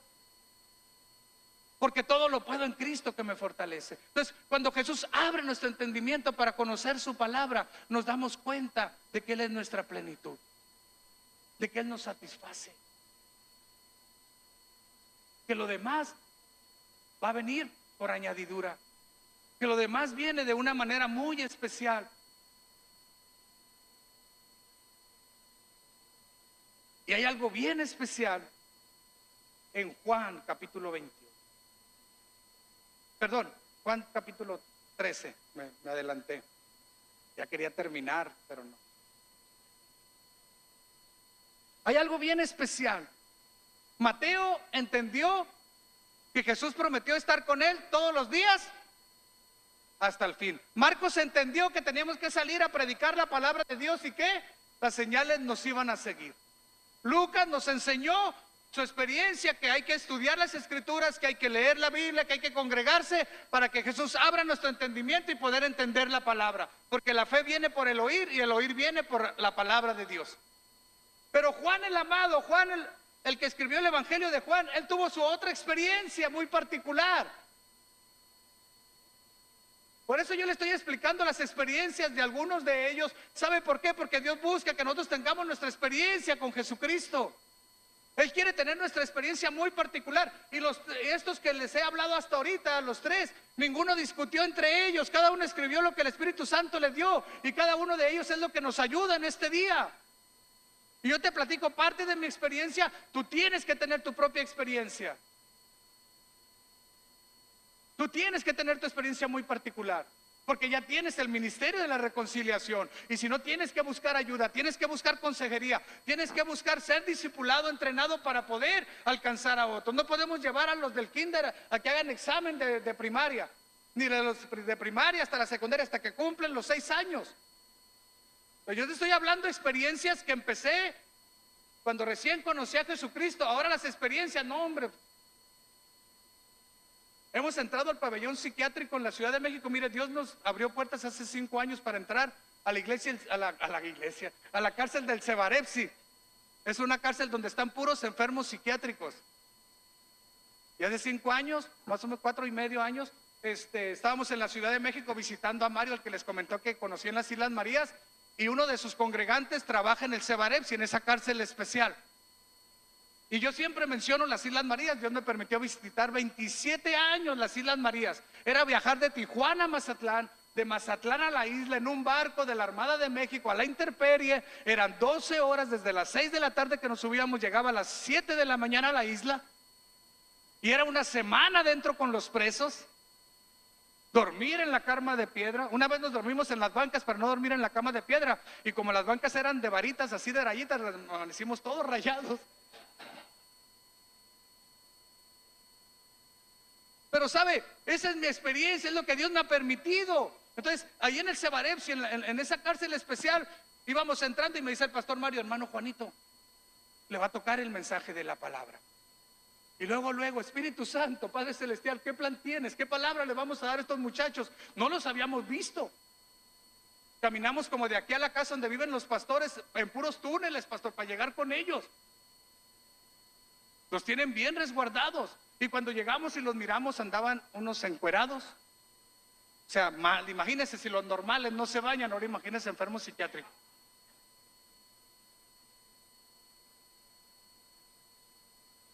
Porque todo lo puedo en Cristo que me fortalece. Entonces, cuando Jesús abre nuestro entendimiento para conocer su palabra, nos damos cuenta de que Él es nuestra plenitud, de que Él nos satisface, que lo demás va a venir por añadidura, que lo demás viene de una manera muy especial. Y hay algo bien especial en Juan capítulo 21. Perdón, Juan capítulo 13, me adelanté. Ya quería terminar, pero no. Hay algo bien especial. Mateo entendió que Jesús prometió estar con él todos los días hasta el fin. Marcos entendió que teníamos que salir a predicar la palabra de Dios y que las señales nos iban a seguir. Lucas nos enseñó su experiencia, que hay que estudiar las escrituras, que hay que leer la Biblia, que hay que congregarse para que Jesús abra nuestro entendimiento y poder entender la palabra, porque la fe viene por el oír y el oír viene por la palabra de Dios. Pero Juan el amado, Juan el que escribió el evangelio de Juan, él tuvo su otra experiencia muy particular. Por eso yo le estoy explicando las experiencias de algunos de ellos. ¿Sabe por qué? Porque Dios busca que nosotros tengamos nuestra experiencia con Jesucristo. Él quiere tener nuestra experiencia muy particular. Y estos que les he hablado hasta ahorita, los tres, ninguno discutió entre ellos. Cada uno escribió lo que el Espíritu Santo les dio. Y cada uno de ellos es lo que nos ayuda en este día. Y yo te platico parte de mi experiencia. Tú tienes que tener tu propia experiencia. Tú tienes que tener tu experiencia muy particular. Porque ya tienes el ministerio de la reconciliación. Y si no, tienes que buscar ayuda, tienes que buscar consejería, tienes que buscar ser discipulado, entrenado para poder alcanzar a otros. No podemos llevar a los del kinder a que hagan examen de primaria, ni de los de primaria hasta la secundaria, hasta que cumplen los 6 años. Pero yo te estoy hablando de experiencias que empecé cuando recién conocí a Jesucristo. Ahora las experiencias, no hombre. Hemos entrado al pabellón psiquiátrico en la Ciudad de México. Mire, Dios nos abrió puertas hace 5 años para entrar a la iglesia, a la cárcel del Cebarepsi. Es una cárcel donde están puros enfermos psiquiátricos. Y hace 5 años, más o menos 4 y medio años, estábamos en la Ciudad de México visitando a Mario, el que les comentó que conocí en las Islas Marías, y uno de sus congregantes trabaja en el Cebarepsi, en esa cárcel especial. Y yo siempre menciono las Islas Marías. Dios me permitió visitar 27 años las Islas Marías. Era viajar de Tijuana a Mazatlán, de Mazatlán a la isla en un barco de la Armada de México a la intemperie. Eran 12 horas desde las 6 de la tarde que nos subíamos, llegaba a las 7 de la mañana a la isla. Y era una semana dentro con los presos. Dormir en la cama de piedra. Una vez nos dormimos en las bancas para no dormir en la cama de piedra. Y como las bancas eran de varitas, así de rayitas, nos hicimos todos rayados. Pero sabe, esa es mi experiencia, es lo que Dios me ha permitido. Entonces, ahí en el Cebarepsi, en esa cárcel especial, íbamos entrando y me dice el pastor Mario: hermano Juanito, le va a tocar el mensaje de la palabra. Y luego, Espíritu Santo, Padre Celestial, ¿qué plan tienes? ¿Qué palabra le vamos a dar a estos muchachos? No los habíamos visto. Caminamos como de aquí a la casa donde viven los pastores, en puros túneles, pastor, para llegar con ellos. Los tienen bien resguardados. Y cuando llegamos y los miramos, andaban unos encuerados. O sea, mal, imagínense, si los normales no se bañan, ahora imagínense enfermos psiquiátricos.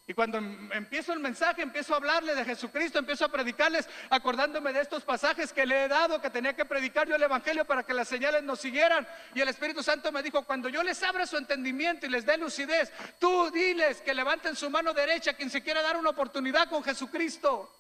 Y cuando empiezo el mensaje, empiezo a hablarle de Jesucristo, empiezo a predicarles, acordándome de estos pasajes que le he dado, que tenía que predicar yo el evangelio para que las señales nos siguieran. Y el Espíritu Santo me dijo: cuando yo les abra su entendimiento y les dé lucidez, tú diles que levanten su mano derecha quien se quiera dar una oportunidad con Jesucristo.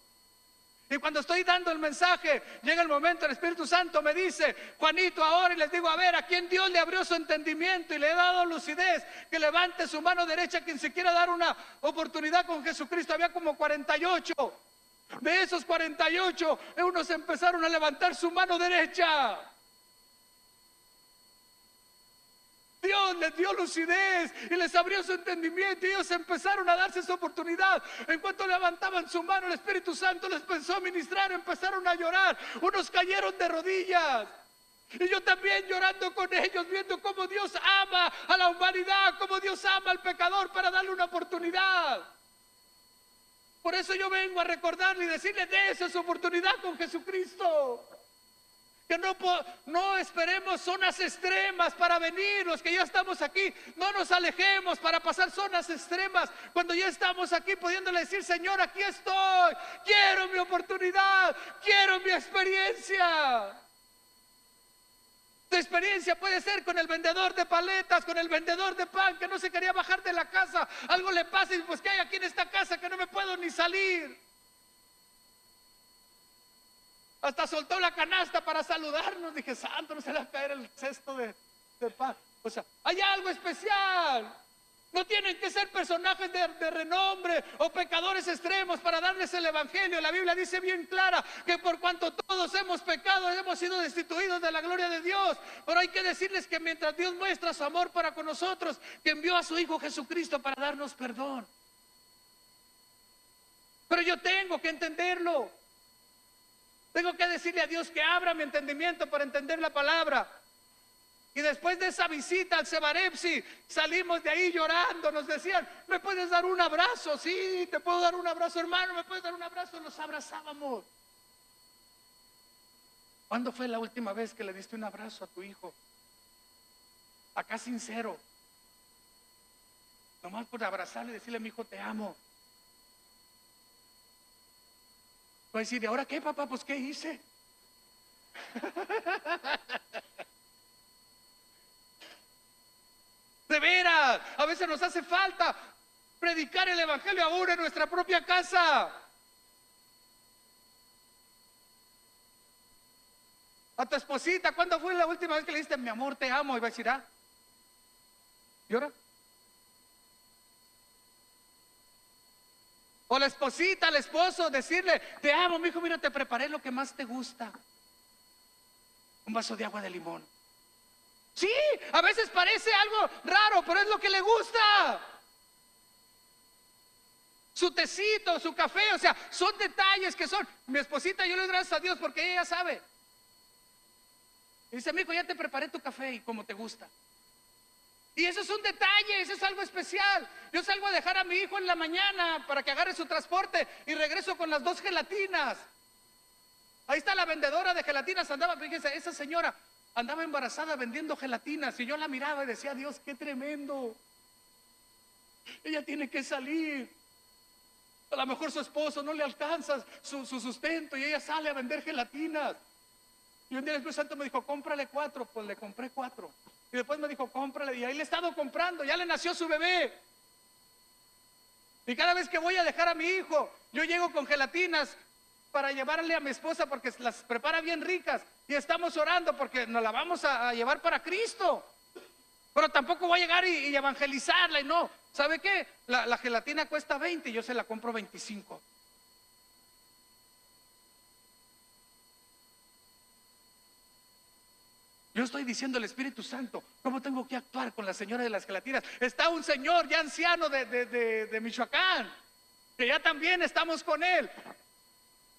Y cuando estoy dando el mensaje, llega el momento, el Espíritu Santo me dice: Juanito, ahora, y les digo: a ver, a quien Dios le abrió su entendimiento y le ha dado lucidez, que levante su mano derecha quien se quiera dar una oportunidad con Jesucristo. Había como 48. De esos 48, unos empezaron a levantar su mano derecha. Dios les dio lucidez y les abrió su entendimiento, y ellos empezaron a darse esa oportunidad. En cuanto levantaban su mano, el Espíritu Santo les empezó a ministrar, empezaron a llorar, unos cayeron de rodillas. Y yo también llorando con ellos, viendo cómo Dios ama a la humanidad, cómo Dios ama al pecador para darle una oportunidad. Por eso yo vengo a recordarle y decirle: dése su oportunidad con Jesucristo. Que no esperemos zonas extremas para venir. Los que ya estamos aquí, no nos alejemos para pasar zonas extremas. Cuando ya estamos aquí, pudiéndole decir: Señor, aquí estoy, quiero mi oportunidad, quiero mi experiencia. Tu experiencia puede ser con el vendedor de paletas, con el vendedor de pan, que no se quería bajar de la casa. Algo le pasa y pues: ¿qué hay aquí en esta casa que no me puedo ni salir? Hasta soltó la canasta para saludarnos. Dije: santo, no se le va a caer el cesto de pan. O sea, hay algo especial. No tienen que ser personajes de renombre o pecadores extremos para darles el evangelio. La Biblia dice bien clara que por cuanto todos hemos pecado, hemos sido destituidos de la gloria de Dios. Pero hay que decirles que mientras Dios muestra su amor para con nosotros, que envió a su Hijo Jesucristo para darnos perdón. Pero yo tengo que entenderlo. Tengo que decirle a Dios que abra mi entendimiento para entender la palabra. Y después de esa visita al Cebarepsi, salimos de ahí llorando. Nos decían: ¿me puedes dar un abrazo? Sí, te puedo dar un abrazo, hermano, ¿me puedes dar un abrazo? Nos abrazábamos. ¿Cuándo fue la última vez que le diste un abrazo a tu hijo? Acá sincero. Nomás por abrazarle y decirle: mi hijo, te amo. Va a decir: ¿y ahora qué, papá? Pues ¿qué hice? De veras, a veces nos hace falta predicar el evangelio ahora en nuestra propia casa. A tu esposita, ¿cuándo fue la última vez que le dijiste: mi amor, te amo? Y va a decir: ah, ¿y ahora? O la esposita, al esposo, decirle: te amo, mi hijo, mira, te preparé lo que más te gusta. Un vaso de agua de limón. Sí, a veces parece algo raro, pero es lo que le gusta. Su tecito, su café, o sea, son detalles que son. Mi esposita, yo le doy gracias a Dios porque ella ya sabe. Y dice: mi hijo, ya te preparé tu café y como te gusta. Y eso es un detalle, eso es algo especial. Yo salgo a dejar a mi hijo en la mañana para que agarre su transporte y regreso con las 2 gelatinas. Ahí está la vendedora de gelatinas, andaba, fíjense, esa señora andaba embarazada vendiendo gelatinas y yo la miraba y decía: Dios, qué tremendo. Ella tiene que salir. A lo mejor su esposo no le alcanza su sustento y ella sale a vender gelatinas. Y un día el Espíritu Santo me dijo: cómprale 4, pues le compré 4. Y después me dijo: cómprale, y ahí le he estado comprando, ya le nació su bebé. Y cada vez que voy a dejar a mi hijo, yo llego con gelatinas para llevarle a mi esposa porque las prepara bien ricas. Y estamos orando porque nos la vamos a llevar para Cristo. Pero tampoco voy a llegar y evangelizarla y no. ¿Sabe qué? La gelatina cuesta 20 y yo se la compro 25. Yo estoy diciendo al Espíritu Santo cómo tengo que actuar con la señora de las gelatinas. Está un señor ya anciano de Michoacán, que ya también estamos con él.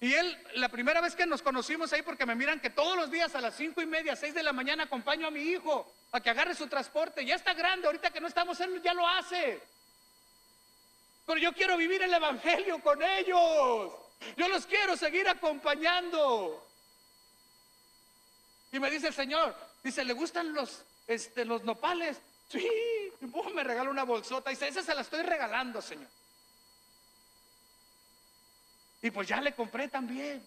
Y él, la primera vez que nos conocimos ahí, porque me miran que todos los días a las 5:30, 6 de la mañana acompaño a mi hijo a que agarre su transporte. Ya está grande, ahorita que no estamos, él ya lo hace. Pero yo quiero vivir el evangelio con ellos. Yo los quiero seguir acompañando. Y me dice el Señor, dice: ¿le gustan los nopales? Sí. Y me regala una bolsota. Dice: esa se la estoy regalando, Señor. Y pues ya le compré también.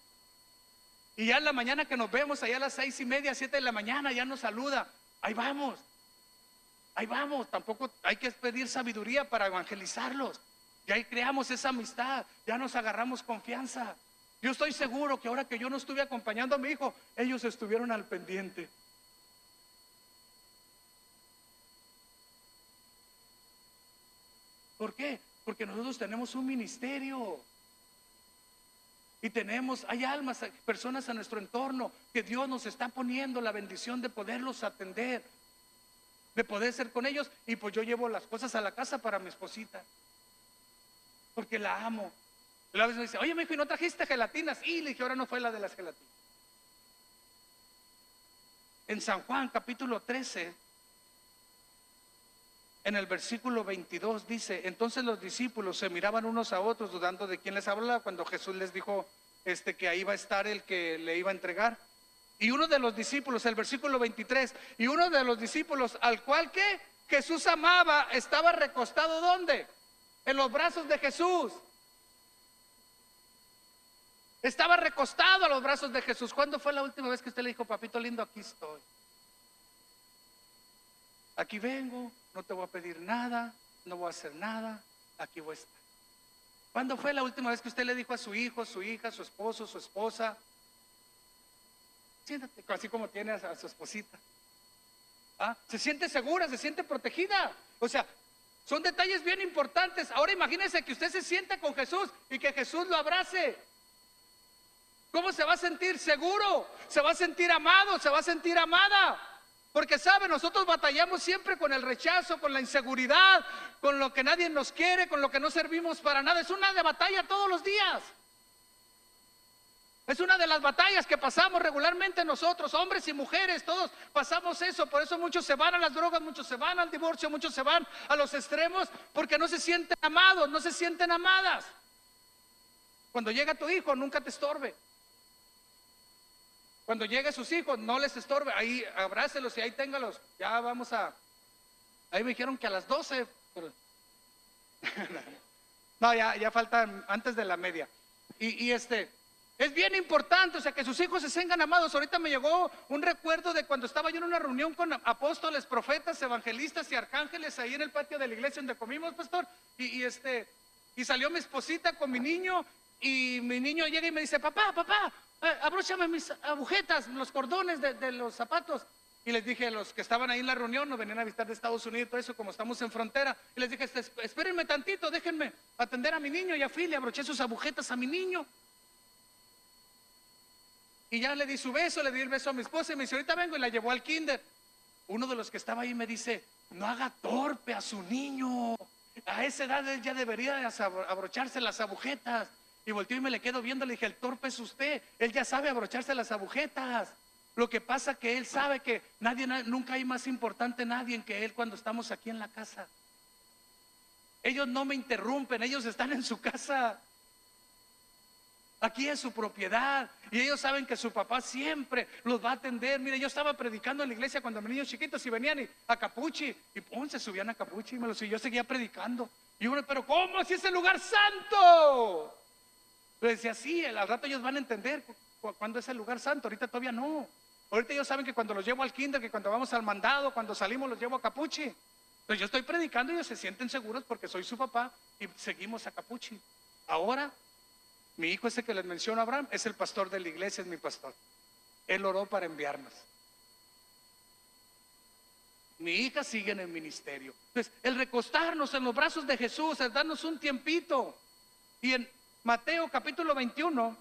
Y ya en la mañana que nos vemos, allá a las 6:30, 7 de la mañana, ya nos saluda. Ahí vamos. Ahí vamos. Tampoco hay que pedir sabiduría para evangelizarlos. Y ahí creamos esa amistad. Ya nos agarramos confianza. Yo estoy seguro que ahora que yo no estuve acompañando a mi hijo, ellos estuvieron al pendiente. ¿Por qué? Porque nosotros tenemos un ministerio. Y hay almas, personas a nuestro entorno que Dios nos está poniendo la bendición de poderlos atender, de poder ser con ellos. Y pues yo llevo las cosas a la casa para mi esposita, porque la amo. Y a veces me dice: oye, mi hijo, ¿y no trajiste gelatinas? Y le dije: ahora no fue la de las gelatinas. En San Juan capítulo 13, en el versículo 22 dice: entonces los discípulos se miraban unos a otros dudando de quién les hablaba, cuando Jesús les dijo que ahí va a estar el que le iba a entregar. Y uno de los discípulos, el versículo 23, y uno de los discípulos al cual que Jesús amaba estaba recostado, ¿dónde? En los brazos de Jesús. Estaba recostado a los brazos de Jesús. ¿Cuándo fue la última vez que usted le dijo: papito lindo, aquí estoy? Aquí vengo, no te voy a pedir nada, no voy a hacer nada, aquí voy a estar. ¿Cuándo fue la última vez que usted le dijo a su hijo, su hija, su esposo, su esposa: siéntate, así como tiene a su esposita? ¿Ah? Se siente segura, se siente protegida. O sea, son detalles bien importantes. Ahora imagínese que usted se sienta con Jesús y que Jesús lo abrace. ¿Cómo se va a sentir? Seguro, se va a sentir amado, se va a sentir amada. Porque sabe, nosotros batallamos siempre con el rechazo, con la inseguridad, con lo que nadie nos quiere, con lo que no servimos para nada. Es una de batalla todos los días. Es una de las batallas que pasamos regularmente nosotros, hombres y mujeres, todos pasamos eso. Por eso muchos se van a las drogas, muchos se van al divorcio, muchos se van a los extremos, porque no se sienten amados, no se sienten amadas. Cuando llega tu hijo, nunca te estorbe. Cuando lleguen sus hijos, no les estorbe. Ahí abrácelos y ahí téngalos. Ya vamos a... Ahí me dijeron que a las 12, pero No, ya faltan antes de la media. Es bien importante, o sea, que sus hijos se tengan amados. Ahorita me llegó un recuerdo de cuando estaba yo en una reunión con apóstoles, profetas, evangelistas y arcángeles ahí en el patio de la iglesia donde comimos, pastor. Y salió mi esposita con mi niño, y mi niño llega y me dice: papá, abróchame mis agujetas, los cordones de los zapatos. Y les dije a los que estaban ahí en la reunión, nos venían a visitar de Estados Unidos, todo eso, como estamos en frontera, y les dije: espérenme tantito, déjenme atender a mi niño. Ya fui, le abroché sus agujetas a mi niño. Y ya le di su beso, le di el beso a mi esposa y me dice: ahorita vengo, y la llevó al kinder. Uno de los que estaba ahí me dice: no haga torpe a su niño, a esa edad él ya debería abrocharse las agujetas. Y volteó y me le quedo viendo, le dije: el torpe es usted, él ya sabe abrocharse las agujetas. Lo que pasa que él sabe que nunca hay más importante nadie que él cuando estamos aquí en la casa. Ellos no me interrumpen, ellos están en su casa. Aquí es su propiedad y ellos saben que su papá siempre los va a atender. Mire, yo estaba predicando en la iglesia cuando mis niños chiquitos y venían a Capuchi y se subían a Capuchi y yo seguía predicando. Y uno: pero ¿cómo? Si es el lugar santo. Le decía: sí, al rato ellos van a entender cuándo es el lugar santo. Ahorita todavía no. Ahorita ellos saben que cuando los llevo al kinder, que cuando vamos al mandado, cuando salimos los llevo a Capuchi. Entonces yo estoy predicando y ellos se sienten seguros porque soy su papá y seguimos a Capuchi. Ahora mi hijo ese que les menciono, Abraham, es el pastor de la iglesia, es mi pastor. Él oró para enviarnos. Mi hija sigue en el ministerio. Entonces, el recostarnos en los brazos de Jesús, el darnos un tiempito. Y en Mateo capítulo 21,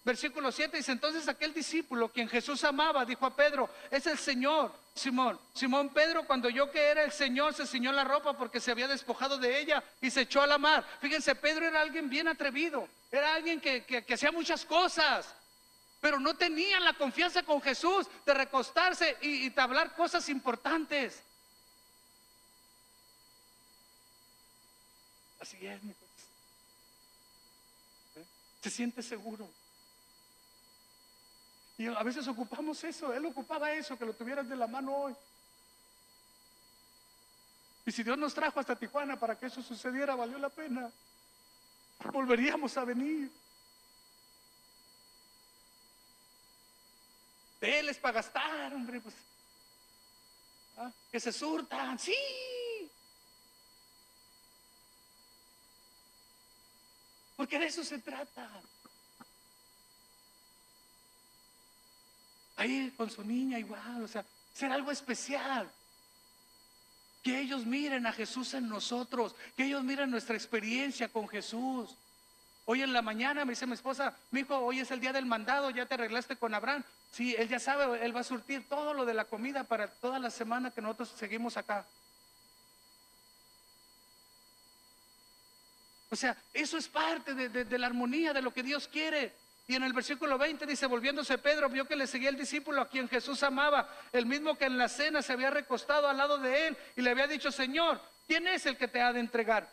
versículo 7 dice: entonces aquel discípulo quien Jesús amaba dijo a Pedro: es el Señor. Simón Pedro, cuando oyó que era el Señor, se ciñó la ropa porque se había despojado de ella y se echó a la mar. Fíjense, Pedro era alguien bien atrevido, era alguien que hacía muchas cosas, pero no tenía la confianza con Jesús de recostarse y hablar cosas importantes. Así es, mi hijo. Se siente seguro. Y a veces ocupamos eso. Él ocupaba eso, que lo tuvieras de la mano hoy. Y si Dios nos trajo hasta Tijuana para que eso sucediera, valió la pena. Volveríamos a venir. De Él es para gastar, hombre, pues. Que se surtan, sí. Porque de eso se trata. Ahí con su niña igual, o sea, ser algo especial. Que ellos miren a Jesús en nosotros, que ellos miren nuestra experiencia con Jesús. Hoy en la mañana me dice mi esposa: mi hijo, hoy es el día del mandado, ¿ya te arreglaste con Abraham? Sí, él ya sabe, él va a surtir todo lo de la comida para toda la semana que nosotros seguimos acá. O sea, eso es parte de la armonía de lo que Dios quiere. Y en el versículo 20 dice: volviéndose Pedro, vio que le seguía el discípulo a quien Jesús amaba, el mismo que en la cena se había recostado al lado de él y le había dicho: Señor, ¿quién es el que te ha de entregar?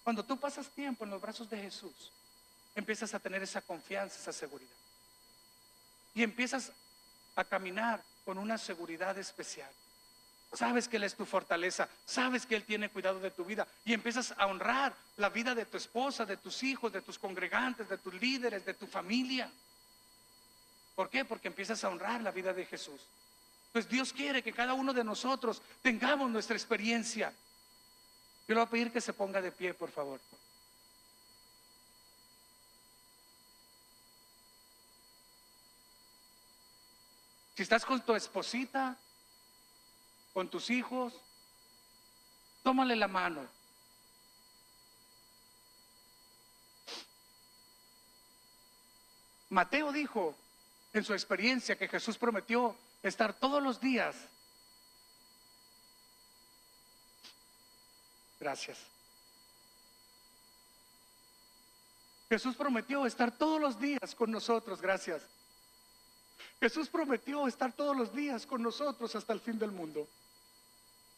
Cuando tú pasas tiempo en los brazos de Jesús, empiezas a tener esa confianza, esa seguridad. Y empiezas a caminar con una seguridad especial. Sabes que Él es tu fortaleza, sabes que Él tiene cuidado de tu vida y empiezas a honrar la vida de tu esposa, de tus hijos, de tus congregantes, de tus líderes, de tu familia. ¿Por qué? Porque empiezas a honrar la vida de Jesús. Pues Dios quiere que cada uno de nosotros tengamos nuestra experiencia. Yo le voy a pedir que se ponga de pie, por favor. Si estás con tu esposita, con tus hijos, tómale la mano. Mateo dijo en su experiencia que Jesús prometió estar todos los días. Gracias. Jesús prometió estar todos los días con nosotros. Gracias. Jesús prometió estar todos los días con nosotros hasta el fin del mundo.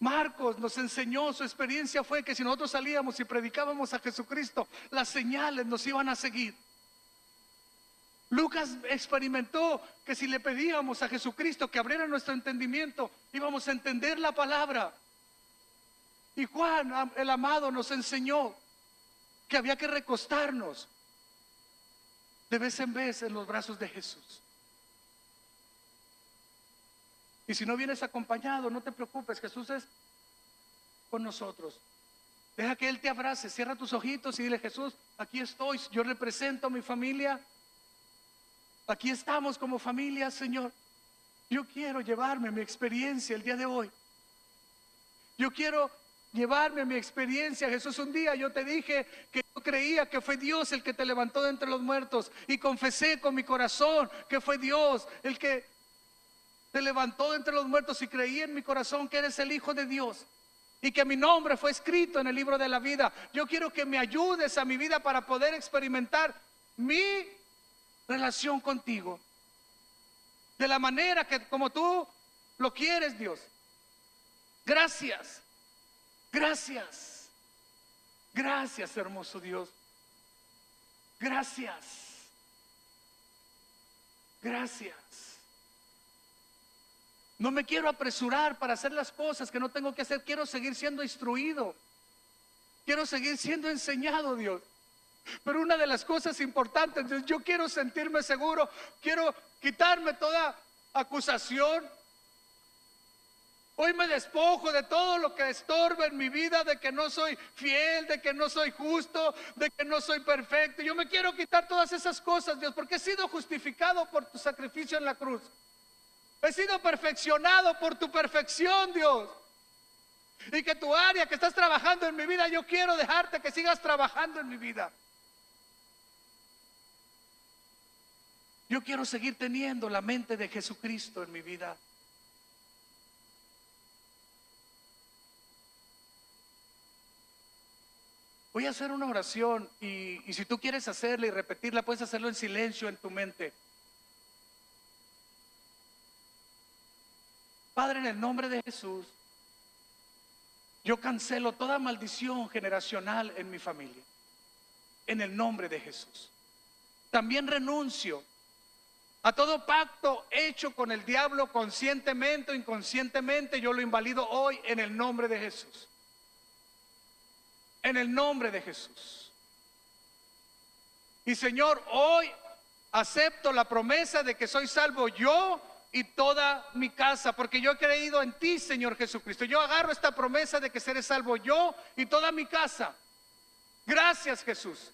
Marcos nos enseñó, su experiencia fue que si nosotros salíamos y predicábamos a Jesucristo, las señales nos iban a seguir. Lucas experimentó que si le pedíamos a Jesucristo que abriera nuestro entendimiento, íbamos a entender la palabra. Y Juan, el amado, nos enseñó que había que recostarnos de vez en vez en los brazos de Jesús. Y si no vienes acompañado, no te preocupes, Jesús es con nosotros. Deja que Él te abrace, cierra tus ojitos y dile: Jesús, aquí estoy, yo represento a mi familia. Aquí estamos como familia, Señor. Yo quiero llevarme mi experiencia el día de hoy. Yo quiero llevarme mi experiencia. Jesús, un día yo te dije que yo creía que fue Dios el que te levantó de entre los muertos, y confesé con mi corazón que fue Dios el que te levantó de entre los muertos, y creí en mi corazón que eres el Hijo de Dios y que mi nombre fue escrito en el libro de la vida. Yo quiero que me ayudes a mi vida para poder experimentar mi relación contigo de la manera que como tú lo quieres, Dios. Gracias, gracias, gracias, hermoso Dios. Gracias, gracias. No me quiero apresurar para hacer las cosas que no tengo que hacer. Quiero seguir siendo instruido, quiero seguir siendo enseñado, Dios. Pero una de las cosas importantes, yo quiero sentirme seguro, quiero quitarme toda acusación. Hoy me despojo de todo lo que estorba en mi vida, de que no soy fiel, de que no soy justo, de que no soy perfecto. Yo me quiero quitar todas esas cosas, Dios, porque he sido justificado por tu sacrificio en la cruz. He sido perfeccionado por tu perfección, Dios. Y que tu área que estás trabajando en mi vida, yo quiero dejarte que sigas trabajando en mi vida. Yo quiero seguir teniendo la mente de Jesucristo en mi vida. Voy a hacer una oración y si tú quieres hacerla y repetirla, puedes hacerlo en silencio en tu mente. Padre, en el nombre de Jesús, yo cancelo toda maldición generacional en mi familia. En el nombre de Jesús. También renuncio a todo pacto hecho con el diablo conscientemente o inconscientemente. Yo lo invalido hoy en el nombre de Jesús. En el nombre de Jesús. Y Señor, hoy acepto la promesa de que soy salvo yo y toda mi casa, porque yo he creído en ti, Señor Jesucristo. Yo agarro esta promesa de que seré salvo yo y toda mi casa. Gracias, Jesús.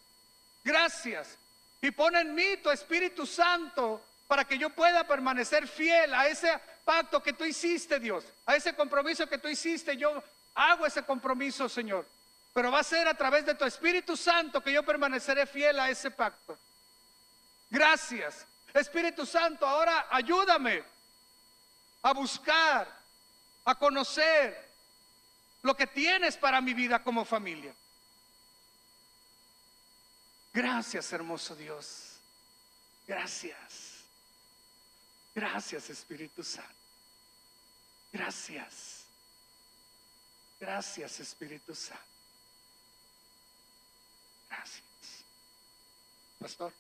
Gracias. Y pon en mí tu Espíritu Santo para que yo pueda permanecer fiel a ese pacto que tú hiciste, Dios, a ese compromiso que tú hiciste. Yo hago ese compromiso, Señor, pero va a ser a través de tu Espíritu Santo que yo permaneceré fiel a ese pacto. Gracias, Espíritu Santo. Ahora ayúdame a buscar, a conocer lo que tienes para mi vida como familia. Gracias, hermoso Dios. Gracias. Gracias, Espíritu Santo. Gracias. Gracias, Espíritu Santo. Gracias. Pastor.